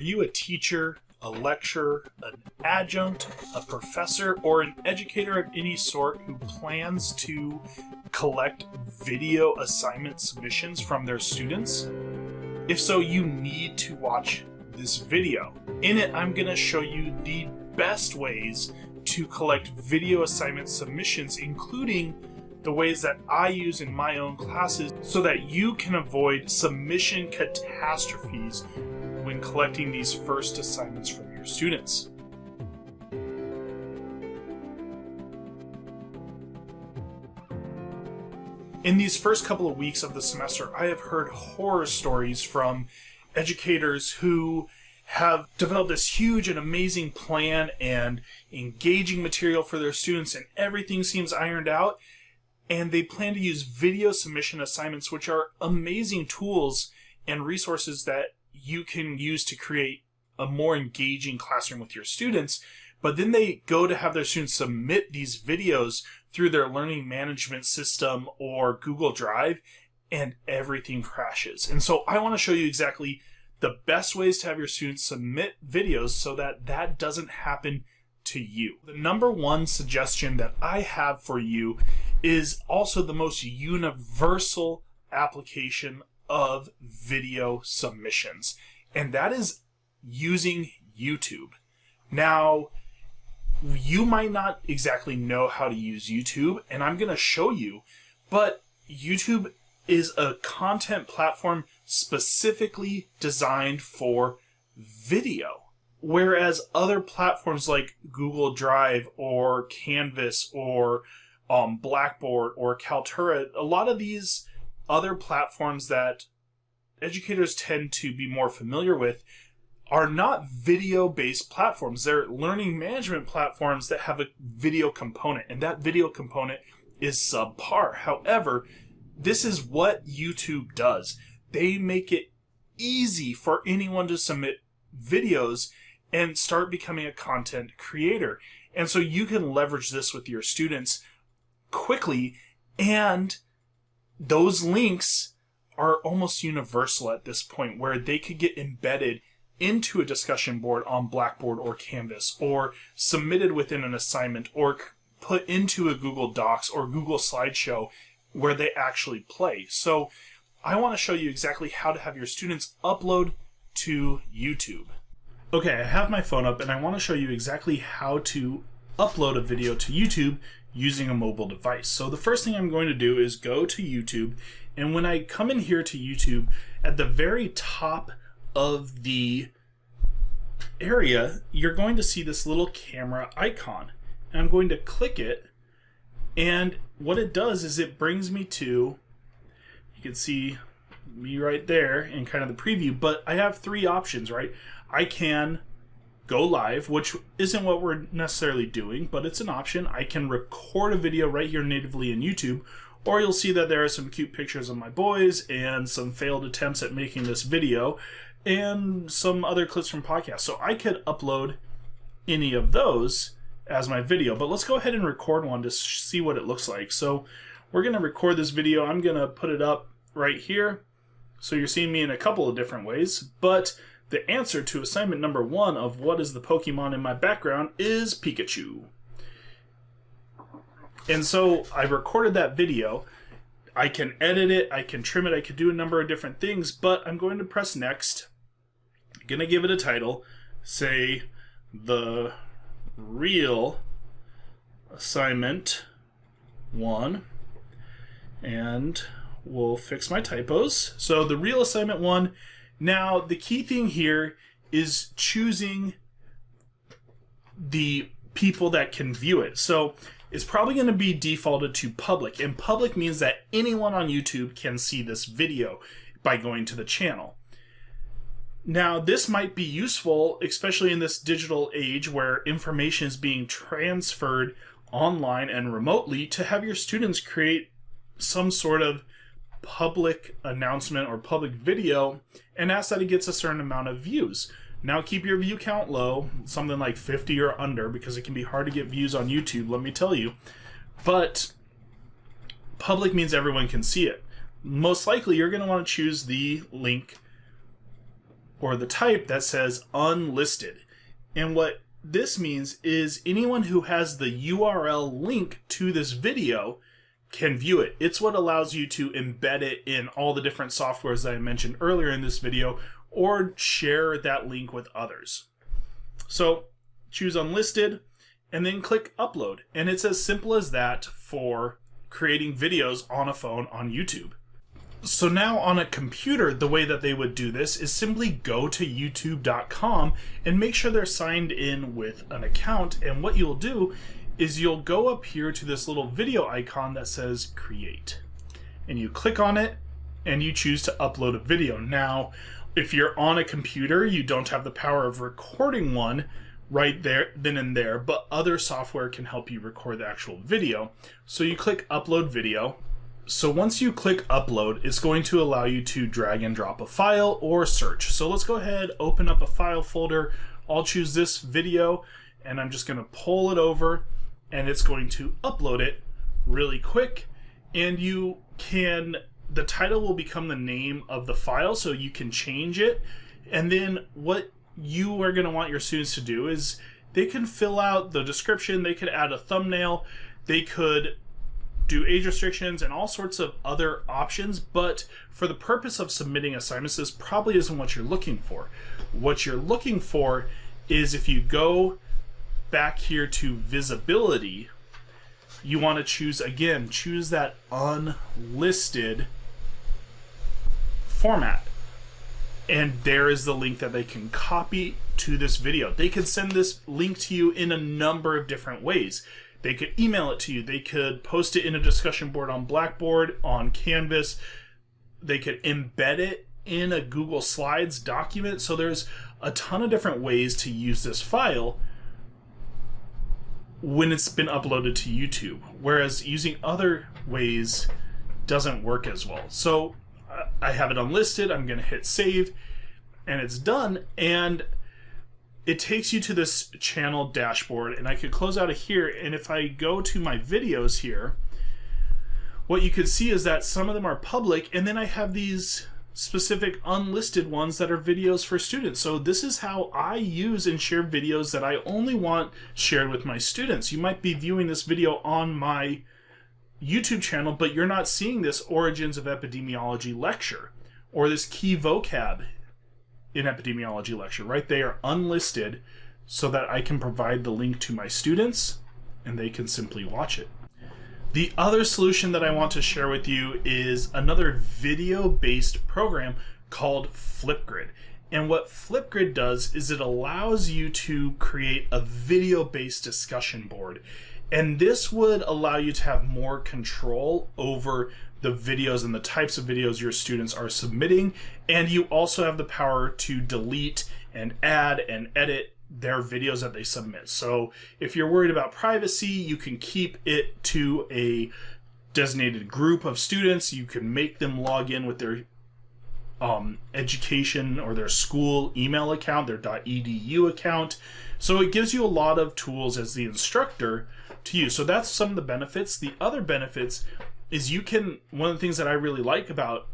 you a teacher, a lecturer, an adjunct, a professor, or an educator of any sort who plans to collect video assignment submissions from their students? If so, you need to watch this video. In it, I'm going to show you the best ways to collect video assignment submissions, including the ways that I use in my own classes so that you can avoid submission catastrophes when collecting these first assignments from your students. In these first couple of weeks of the semester, I have heard horror stories from educators who have developed this huge and amazing plan and engaging material for their students, and everything seems ironed out, and they plan to use video submission assignments, which are amazing tools and resources that you can use to create a more engaging classroom with your students. But then they go to have their students submit these videos through their learning management system or Google Drive, and everything crashes. And so I want to show you exactly the best ways to have your students submit videos so that that doesn't happen to you. The number one suggestion that I have for you is also the most universal application of video submissions, and that is using YouTube. Now, you might not exactly know how to use YouTube, and I'm going to show you, but YouTube is a content platform specifically designed for video. Whereas other platforms like Google Drive or Canvas or Blackboard or Kaltura, a lot of these other platforms that educators tend to be more familiar with are not video-based platforms. They're learning management platforms that have a video component, and that video component is subpar. However, this is what YouTube does. They make it easy for anyone to submit videos and start becoming a content creator. And so you can leverage this with your students quickly, and those links are almost universal at this point, where they could get embedded into a discussion board on Blackboard or Canvas, or submitted within an assignment, or put into a Google Docs or Google Slideshow where they actually play. So I want to show you exactly how to have your students upload to YouTube. Okay, I have my phone up and I want to show you exactly how to upload a video to YouTube using a mobile device. So the first thing I'm going to do is go to YouTube, and when I come in here to YouTube, at the very top of the area, you're going to see this little camera icon, and I'm going to click it, and what it does is it brings me to, you can see me right there in kind of the preview, but I have three options, right? I can go live, which isn't what we're necessarily doing, but it's an option. I can record a video right here natively in YouTube, or you'll see that there are some cute pictures of my boys and some failed attempts at making this video and some other clips from podcasts. So I could upload any of those as my video, but let's go ahead and record one to see what it looks like. So we're going to record this video. I'm going to put it up right here. So you're seeing me in a couple of different ways, but the answer to assignment number 1 of what is the Pokemon in my background is Pikachu. And so I recorded that video. I can edit it, I can trim it, I could do a number of different things, but I'm going to press next. I'm going to give it a title, say the real assignment 1, and we'll fix my typos. So the real assignment 1. Now the key thing here is choosing the people that can view it. So it's probably going to be defaulted to public, and public means that anyone on YouTube can see this video by going to the channel. Now this might be useful, especially in this digital age where information is being transferred online and remotely, to have your students create some sort of public announcement or public video and ask that it gets a certain amount of views. Now keep your view count low, something like 50 or under, because it can be hard to get views on YouTube, let me tell you. But public means everyone can see it. Most likely you're going to want to choose the link or the type that says unlisted. And what this means is anyone who has the URL link to this video can view it. It's what allows you to embed it in all the different softwares that I mentioned earlier in this video, or share that link with others. So choose unlisted and then click upload. And it's as simple as that for creating videos on a phone on YouTube. So now on a computer, the way that they would do this is simply go to youtube.com and make sure they're signed in with an account. And what you'll do is you'll go up here to this little video icon that says create. And you click on it and you choose to upload a video. Now, if you're on a computer, you don't have the power of recording one right there, then and there, but other software can help you record the actual video. So you click upload video. So once you click upload, it's going to allow you to drag and drop a file or search. So let's go ahead, open up a file folder. I'll choose this video and I'm just going to pull it over and it's going to upload it really quick. And the title will become the name of the file, so you can change it. And then what you are going to want your students to do is they can fill out the description, they could add a thumbnail, they could do age restrictions and all sorts of other options, but for the purpose of submitting assignments, this probably isn't what you're looking for. What you're looking for is if you go back here to visibility, you want to choose that unlisted format. And there is the link that they can copy to this video. They could send this link to you in a number of different ways. They could email it to you. They could post it in a discussion board on Blackboard, on Canvas. They could embed it in a Google Slides document. So there's a ton of different ways to use this file when it's been uploaded to YouTube, whereas using other ways doesn't work as well. So I have it unlisted. I'm going to hit save and it's done. And it takes you to this channel dashboard, and I could close out of here. And if I go to my videos here, what you could see is that some of them are public, and then I have these specific unlisted ones that are videos for students. So this is how I use and share videos that I only want shared with my students. You might be viewing this video on my YouTube channel, but you're not seeing this Origins of Epidemiology lecture or this key vocab in epidemiology lecture. Right, they are unlisted so that I can provide the link to my students and they can simply watch it. The other solution that I want to share with you is another video-based program called FlipGrid. And what FlipGrid does is it allows you to create a video-based discussion board. And this would allow you to have more control over the videos and the types of videos your students are submitting. And you also have the power to delete and add and edit their videos that they submit. So if you're worried about privacy, you can keep it to a designated group of students. You can make them log in with their education or their school email account, their .edu account. So it gives you a lot of tools as the instructor to use. So that's some of the benefits. The other benefits is one of the things that I really like about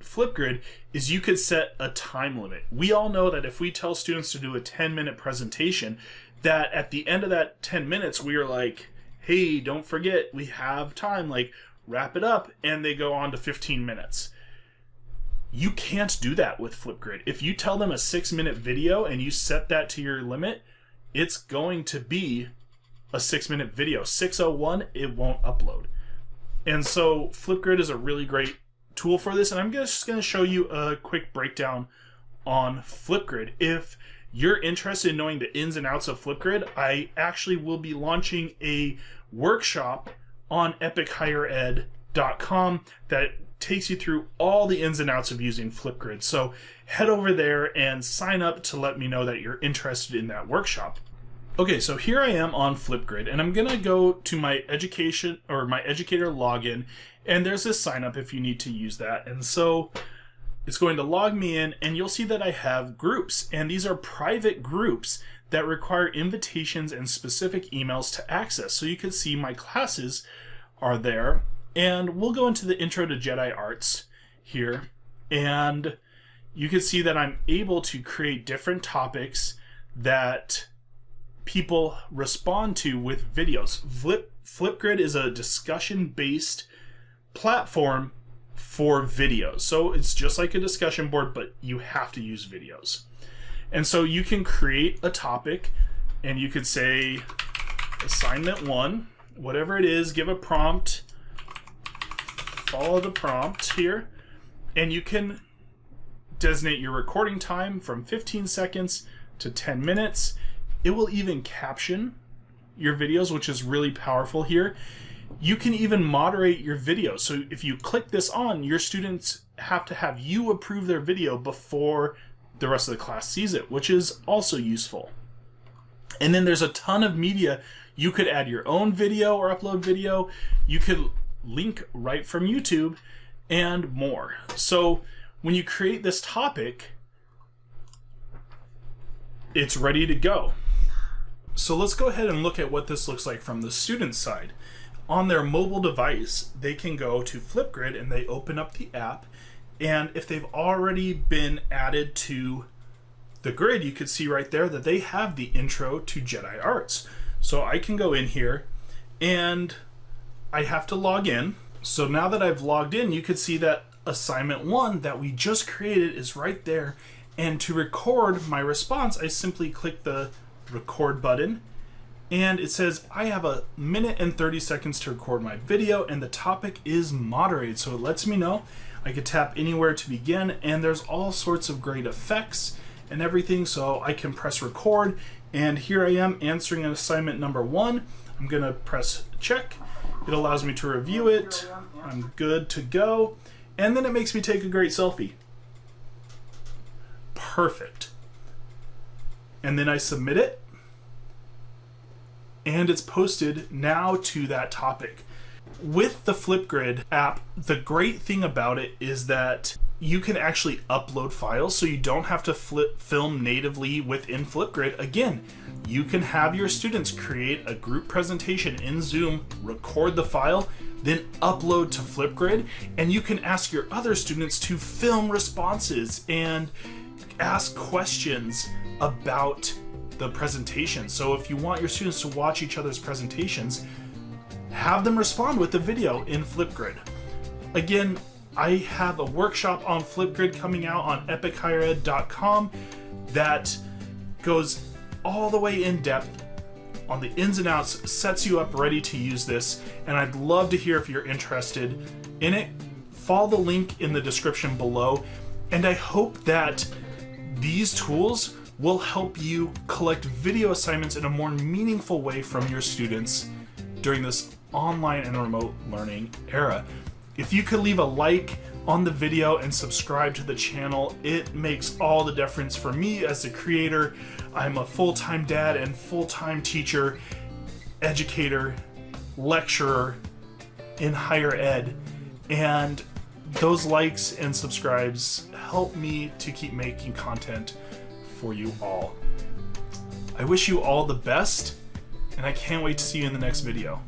FlipGrid is you could set a time limit. We all know that if we tell students to do a 10-minute presentation, that at the end of that 10 minutes, we are like, hey, don't forget, we have time, like wrap it up, and they go on to 15 minutes. You can't do that with FlipGrid. If you tell them a 6-minute video and you set that to your limit, it's going to be a 6-minute video. 6:01, it won't upload. And so FlipGrid is a really great tool for this, and I'm just going to show you a quick breakdown on FlipGrid. If you're interested in knowing the ins and outs of FlipGrid, I actually will be launching a workshop on epichighered.com that takes you through all the ins and outs of using FlipGrid. So head over there and sign up to let me know that you're interested in that workshop. Okay, so here I am on FlipGrid, and I'm gonna go to my education or my educator login, and there's this sign up if you need to use that. And so it's going to log me in, and you'll see that I have groups, and these are private groups that require invitations and specific emails to access. So you can see my classes are there, and we'll go into the Intro to Jedi Arts here, and you can see that I'm able to create different topics that people respond to with videos. FlipGrid is a discussion-based platform for videos. So it's just like a discussion board, but you have to use videos. And so you can create a topic and you could say assignment 1, whatever it is, give a prompt, follow the prompt here, and you can designate your recording time from 15 seconds to 10 minutes. It will even caption your videos, which is really powerful here. You can even moderate your video. So if you click this on, your students have to have you approve their video before the rest of the class sees it, which is also useful. And then there's a ton of media. You could add your own video or upload video. You could link right from YouTube and more. So when you create this topic, it's ready to go. So let's go ahead and look at what this looks like from the student side. On their mobile device, they can go to FlipGrid and they open up the app. And if they've already been added to the grid, you could see right there that they have the intro to Jedi Arts. So I can go in here and I have to log in. So now that I've logged in, you could see that assignment 1 that we just created is right there. And to record my response, I simply click the record button and it says I have 1 minute and 30 seconds to record my video and the topic is moderated. So it lets me know I could tap anywhere to begin, and there's all sorts of great effects and everything. So I can press record and here I am answering an assignment number 1. I'm gonna press check. It allows me to review it. I'm good to go. And then it makes me take a great selfie. Perfect. And then I submit it and it's posted now to that topic. With the FlipGrid app, the great thing about it is that you can actually upload files, so you don't have to film natively within FlipGrid. Again, you can have your students create a group presentation in Zoom, record the file, then upload to FlipGrid, and you can ask your other students to film responses and ask questions about the presentation. So if you want your students to watch each other's presentations, have them respond with the video in FlipGrid. Again, I have a workshop on FlipGrid coming out on epichighered.com that goes all the way in depth on the ins and outs, sets you up ready to use this, and I'd love to hear if you're interested in it. Follow the link in the description below, and I hope that these tools will help you collect video assignments in a more meaningful way from your students during this online and remote learning era. If you could leave a like on the video and subscribe to the channel, it makes all the difference for me as a creator. I'm a full-time dad and full-time teacher, educator, lecturer in higher ed, and those likes and subscribes help me to keep making content for you all. I wish you all the best, and I can't wait to see you in the next video.